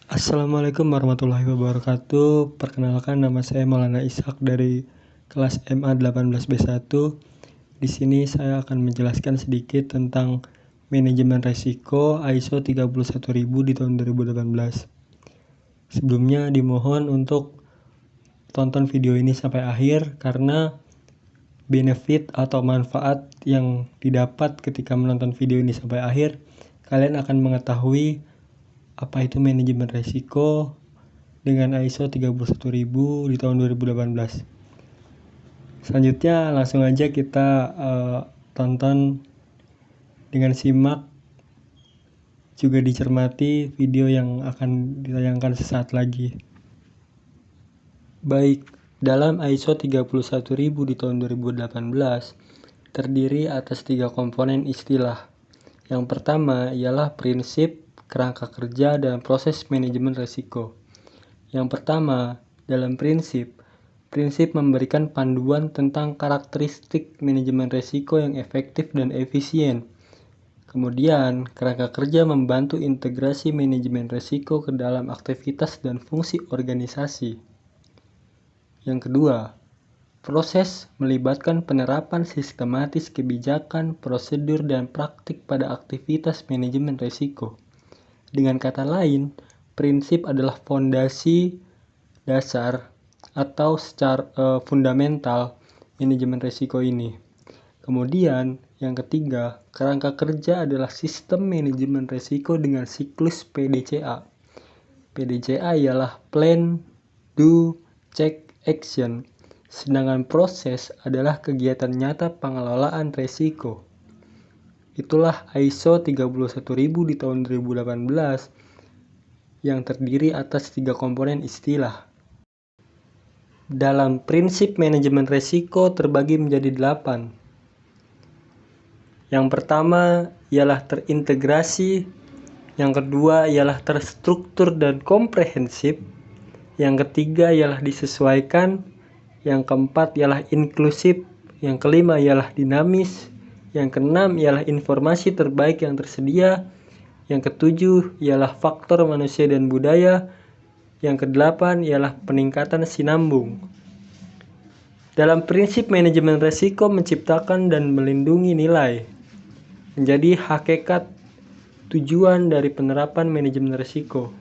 Assalamualaikum warahmatullahi wabarakatuh. Perkenalkan, nama saya Maulana Ishak dari kelas MA 18B1. Di sini saya akan menjelaskan sedikit tentang manajemen resiko ISO 31000 di tahun 2018. Sebelumnya dimohon untuk tonton video ini sampai akhir karena benefit atau manfaat yang didapat ketika menonton video ini sampai akhir, kalian akan mengetahui apa itu manajemen resiko dengan ISO 31000 di tahun 2018. Selanjutnya langsung aja kita tonton dengan simak, juga dicermati video yang akan ditayangkan sesaat lagi. Baik, dalam ISO 31000 di tahun 2018 terdiri atas 3 komponen istilah. Yang pertama ialah prinsip, kerangka kerja, dan proses manajemen risiko. Yang pertama, dalam prinsip memberikan panduan tentang karakteristik manajemen risiko yang efektif dan efisien. Kemudian, kerangka kerja membantu integrasi manajemen risiko ke dalam aktivitas dan fungsi organisasi. Yang kedua, proses melibatkan penerapan sistematis kebijakan, prosedur, dan praktik pada aktivitas manajemen risiko. Dengan kata lain, prinsip adalah fondasi dasar atau secara fundamental manajemen risiko ini. Kemudian, yang ketiga, kerangka kerja adalah sistem manajemen risiko dengan siklus PDCA. PDCA ialah Plan, Do, Check, Action. Sedangkan proses adalah kegiatan nyata pengelolaan risiko. Itulah ISO 31000 di tahun 2018 yang terdiri atas 3 komponen istilah. Dalam prinsip manajemen risiko terbagi menjadi 8. Yang pertama ialah terintegrasi, yang kedua ialah terstruktur dan komprehensif, yang ketiga ialah disesuaikan, yang keempat ialah inklusif, yang kelima ialah dinamis, yang keenam ialah informasi terbaik yang tersedia, yang ketujuh ialah faktor manusia dan budaya, yang kedelapan ialah peningkatan sinambung. Dalam prinsip manajemen risiko menciptakan dan melindungi nilai menjadi hakikat tujuan dari penerapan manajemen risiko.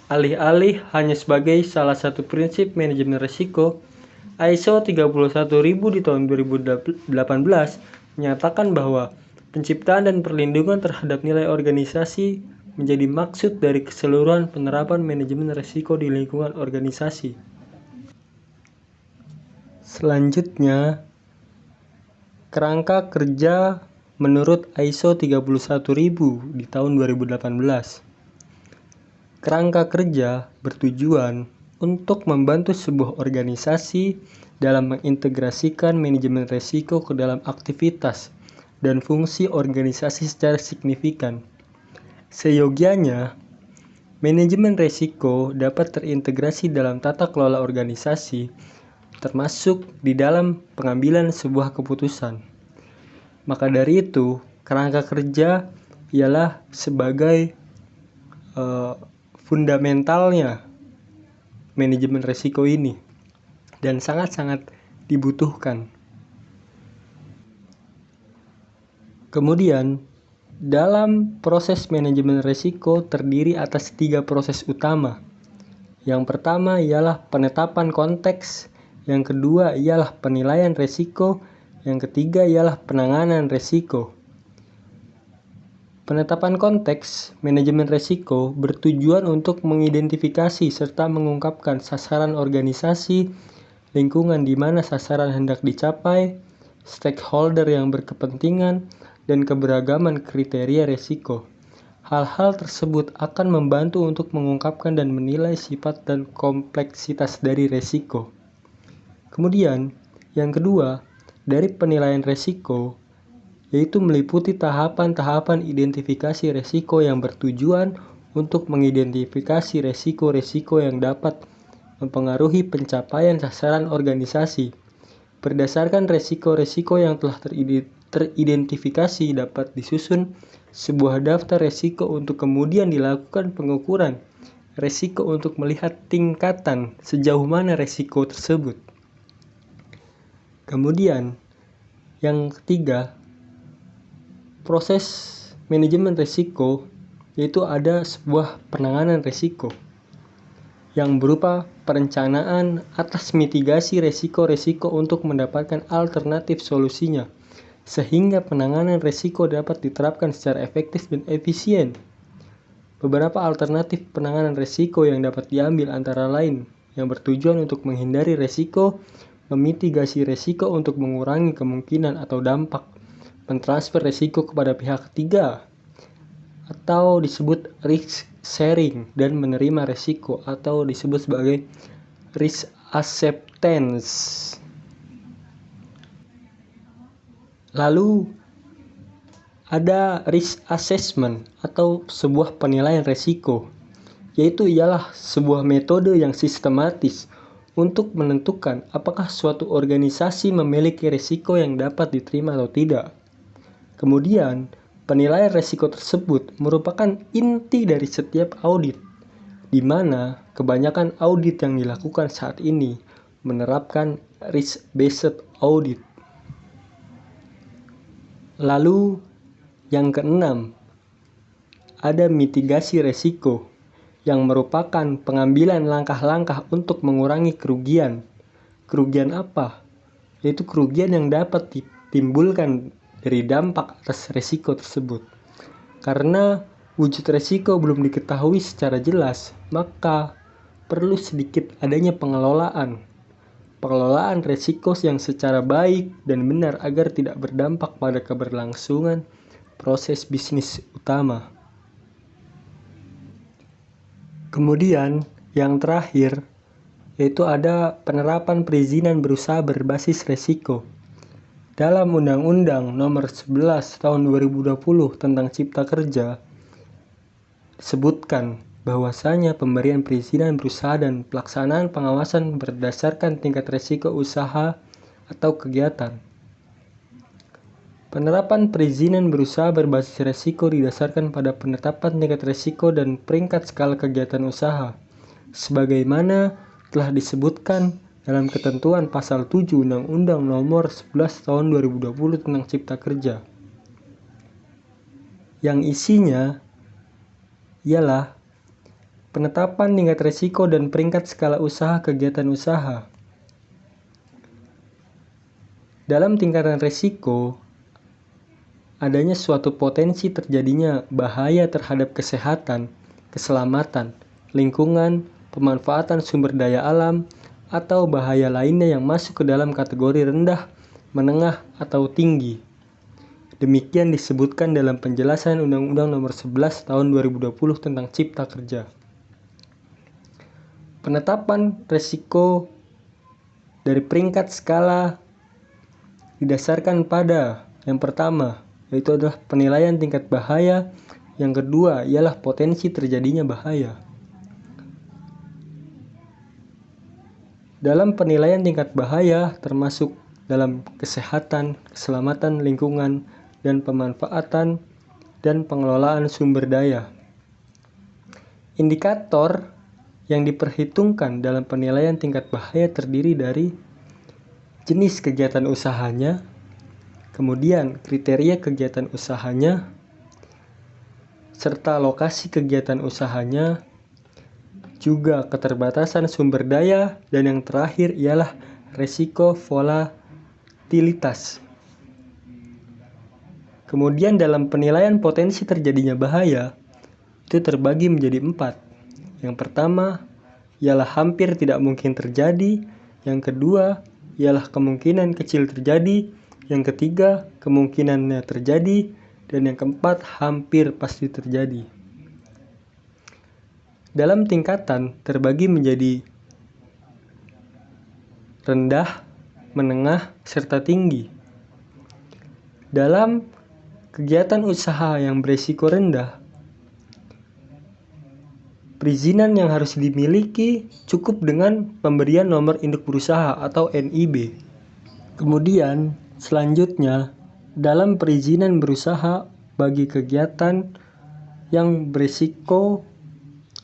Alih-alih hanya sebagai salah satu prinsip manajemen risiko, ISO 31000 di tahun 2018 menyatakan bahwa penciptaan dan perlindungan terhadap nilai organisasi menjadi maksud dari keseluruhan penerapan manajemen risiko di lingkungan organisasi. Selanjutnya, kerangka kerja menurut ISO 31000 di tahun 2018. Kerangka kerja bertujuan untuk membantu sebuah organisasi dalam mengintegrasikan manajemen risiko ke dalam aktivitas dan fungsi organisasi secara signifikan. Seyogianya, manajemen risiko dapat terintegrasi dalam tata kelola organisasi, termasuk di dalam pengambilan sebuah keputusan. Maka dari itu, kerangka kerja ialah sebagai fundamentalnya manajemen risiko ini dan sangat-sangat dibutuhkan. Kemudian, dalam proses manajemen risiko terdiri atas 3 proses utama. Yang pertama ialah penetapan konteks, yang kedua ialah penilaian risiko, yang ketiga ialah penanganan risiko. Penetapan konteks manajemen risiko bertujuan untuk mengidentifikasi serta mengungkapkan sasaran organisasi, lingkungan di mana sasaran hendak dicapai, stakeholder yang berkepentingan, dan keberagaman kriteria risiko. Hal-hal tersebut akan membantu untuk mengungkapkan dan menilai sifat dan kompleksitas dari risiko. Kemudian, yang kedua, dari penilaian risiko, yaitu meliputi tahapan-tahapan identifikasi risiko yang bertujuan untuk mengidentifikasi risiko-risiko yang dapat mempengaruhi pencapaian sasaran organisasi. Berdasarkan risiko-risiko yang telah teridentifikasi dapat disusun sebuah daftar resiko untuk kemudian dilakukan pengukuran resiko untuk melihat tingkatan sejauh mana resiko tersebut. Kemudian, yang ketiga, proses manajemen resiko, yaitu ada sebuah penanganan resiko yang berupa perencanaan atas mitigasi resiko-resiko untuk mendapatkan alternatif solusinya, sehingga penanganan resiko dapat diterapkan secara efektif dan efisien. Beberapa alternatif penanganan resiko yang dapat diambil antara lain yang bertujuan untuk menghindari resiko, memitigasi resiko untuk mengurangi kemungkinan atau dampak, mentransfer resiko kepada pihak ketiga, atau disebut risk sharing, dan menerima resiko atau disebut sebagai risk acceptance. Lalu ada risk assessment atau sebuah penilaian resiko, yaitu ialah sebuah metode yang sistematis untuk menentukan apakah suatu organisasi memiliki resiko yang dapat diterima atau tidak. Kemudian, penilaian resiko tersebut merupakan inti dari setiap audit, di mana kebanyakan audit yang dilakukan saat ini menerapkan risk-based audit. Lalu, yang keenam, ada mitigasi resiko, yang merupakan pengambilan langkah-langkah untuk mengurangi kerugian. Kerugian apa? Yaitu kerugian yang dapat ditimbulkan dari dampak atas resiko tersebut. Karena wujud resiko belum diketahui secara jelas, maka perlu sedikit adanya pengelolaan resiko yang secara baik dan benar agar tidak berdampak pada keberlangsungan proses bisnis utama. Kemudian yang terakhir yaitu ada penerapan perizinan berusaha berbasis resiko. Dalam Undang-Undang Nomor 11 Tahun 2020 tentang Cipta Kerja disebutkan bahwasanya pemberian perizinan berusaha dan pelaksanaan pengawasan berdasarkan tingkat resiko usaha atau kegiatan. Penerapan perizinan berusaha berbasis resiko didasarkan pada penetapan tingkat resiko dan peringkat skala kegiatan usaha, sebagaimana telah disebutkan dalam ketentuan pasal 7 Undang-Undang Nomor 11 Tahun 2020 tentang Cipta Kerja, yang isinya ialah penetapan tingkat resiko dan peringkat skala usaha kegiatan usaha. Dalam tingkatan resiko, adanya suatu potensi terjadinya bahaya terhadap kesehatan, keselamatan, lingkungan, pemanfaatan sumber daya alam, atau bahaya lainnya yang masuk ke dalam kategori rendah, menengah, atau tinggi. Demikian disebutkan dalam penjelasan Undang-Undang Nomor 11 Tahun 2020 tentang Cipta Kerja. Penetapan resiko dari peringkat skala didasarkan pada yang pertama, yaitu adalah penilaian tingkat bahaya. Yang kedua ialah potensi terjadinya bahaya. Dalam penilaian tingkat bahaya termasuk dalam kesehatan, keselamatan lingkungan, dan pemanfaatan dan pengelolaan sumber daya. Indikator yang diperhitungkan dalam penilaian tingkat bahaya terdiri dari jenis kegiatan usahanya, kemudian kriteria kegiatan usahanya, serta lokasi kegiatan usahanya, juga keterbatasan sumber daya, dan yang terakhir ialah resiko volatilitas. Kemudian dalam penilaian potensi terjadinya bahaya, itu terbagi menjadi 4. Yang pertama ialah hampir tidak mungkin terjadi, yang kedua ialah kemungkinan kecil terjadi, yang ketiga kemungkinannya terjadi, dan yang keempat hampir pasti terjadi. Dalam tingkatan terbagi menjadi rendah, menengah, serta tinggi. Dalam kegiatan usaha yang berisiko rendah, perizinan yang harus dimiliki cukup dengan pemberian nomor induk berusaha atau NIB. Kemudian selanjutnya, dalam perizinan berusaha bagi kegiatan yang berisiko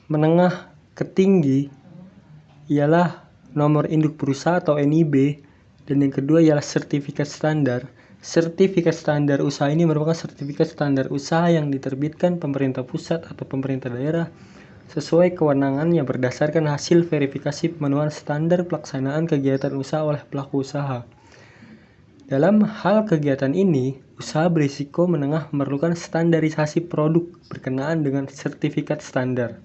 menengah ke tinggi ialah nomor induk berusaha atau NIB, dan yang kedua ialah sertifikat standar. Sertifikat standar usaha ini merupakan sertifikat standar usaha yang diterbitkan pemerintah pusat atau pemerintah daerah sesuai kewenangannya berdasarkan hasil verifikasi pemenuhan standar pelaksanaan kegiatan usaha oleh pelaku usaha. Dalam hal kegiatan ini, usaha berisiko menengah memerlukan standarisasi produk berkenaan dengan sertifikat standar.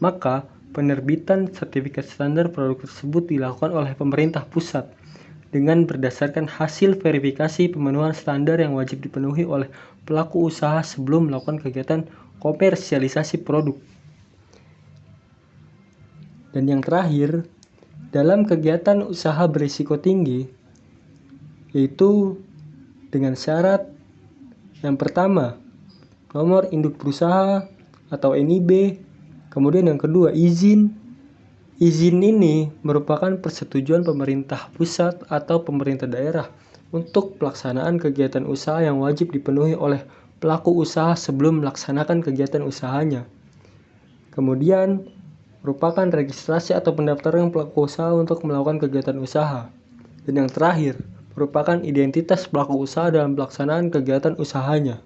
Maka, penerbitan sertifikat standar produk tersebut dilakukan oleh pemerintah pusat dengan berdasarkan hasil verifikasi pemenuhan standar yang wajib dipenuhi oleh pelaku usaha sebelum melakukan kegiatan komersialisasi produk. Dan yang terakhir, dalam kegiatan usaha berisiko tinggi, yaitu dengan syarat yang pertama, nomor induk berusaha atau NIB, kemudian yang kedua, izin. Izin ini merupakan persetujuan pemerintah pusat atau pemerintah daerah untuk pelaksanaan kegiatan usaha yang wajib dipenuhi oleh pelaku usaha sebelum melaksanakan kegiatan usahanya. Kemudian, merupakan registrasi atau pendaftaran pelaku usaha untuk melakukan kegiatan usaha. Dan yang terakhir, merupakan identitas pelaku usaha dalam pelaksanaan kegiatan usahanya.